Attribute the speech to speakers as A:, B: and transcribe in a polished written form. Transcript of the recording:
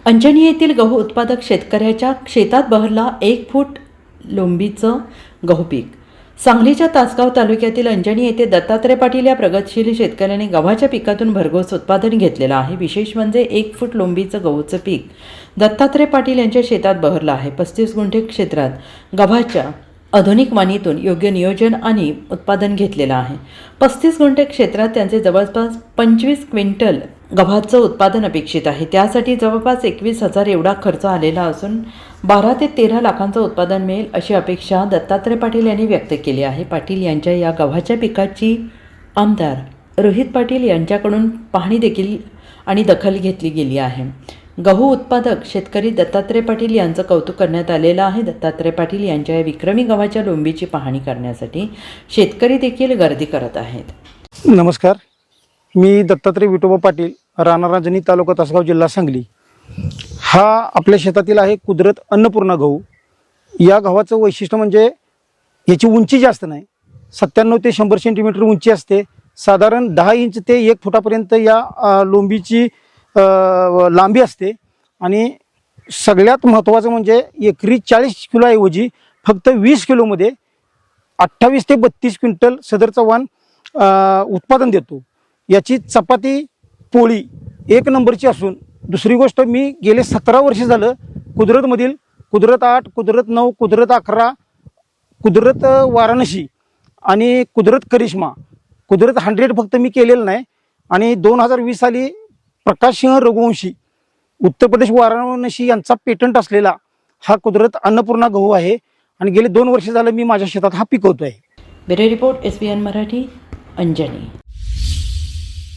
A: अंजनी येथील गहू उत्पादक शेतकऱ्याच्या शेतात बहरला 1 फूट लोंबीचं गहू पीक। सांगलीच्या तासगाव तालुक्यातील अंजनी येथे दत्तात्रय पाटील या प्रगतशील शेतकऱ्याने गव्हाच्या पिकातून भरघोस उत्पादन घेतलेलं आहे। विशेष म्हणजे 1 फूट लोंबीचं गहूचं पीक दत्तात्रय पाटील यांच्या शेतात बहरलं आहे। 35 गुंठे क्षेत्रात गव्हाच्या आधुनिक वाणीतून योग्य नियोजन आणि उत्पादन घेतलेलं आहे। 35 गुंठे क्षेत्रात त्यांचे जवळपास 25 क्विंटल गव्हाचं उत्पादन अपेक्षित आहे। त्यासाठी जवळपास 21,000 एवढा खर्च आलेला असून 12 ते 13 लाखांचं उत्पादन मिळेल अशी अपेक्षा दत्तात्रय पाटील यांनी व्यक्त केली आहे। पाटील यांच्या या गव्हाच्या पिकाची आमदार रोहित पाटील यांच्याकडून पाहणी देखील आणि दखल घेतली गेली आहे। गहू उत्पादक शेतकरी दत्तात्रय पाटील यांचं कौतुक करण्यात आलेलं आहे। दत्तात्रय पाटील यांच्या या विक्रमी गव्हाच्या लोंबीची पाहणी करण्यासाठी शेतकरी देखील गर्दी करत आहेत।
B: नमस्कार, मी दत्तात्रय विठोबा पाटील, राणा रांजणी, तालुका तासगाव, जिल्हा सांगली। हा आपल्या शेतातील आहे कुदरत अन्नपूर्णा गहू। या गव्हाचं वैशिष्ट्य म्हणजे याची उंची जास्त नाही, 97 ते 100 सेंटीमीटर उंची असते। साधारण 10 इंच ते 1 फुटापर्यंत या लोंबीची लांबी असते। आणि सगळ्यात महत्त्वाचं म्हणजे एकरी 40 किलोऐवजी फक्त 20 किलोमध्ये 28 ते 32 क्विंटल सदरचा वाण उत्पादन देतो। याची चपाती पोळी 1 नंबरची असून दुसरी गोष्ट, मी गेले 17 वर्ष झालं कुदरतमधील कुदरत 8, कुदरत 9, कुदरत 11, कुदरत वाराणसी आणि कुदरत करिश्मा, कुदरत 100 फक्त मी केलेलं नाही। आणि 2020 साली प्रकाश सिंह रघुवंशी, उत्तर प्रदेश वाराणसी यांचा पेटंट असलेला हा कुदरत अन्नपूर्णा गहू आहे। आणि गेले 2 वर्ष झालं मी माझ्या शेतात हा पिकवतो आहे।
A: Bureau report SBN Marathi, Anjani.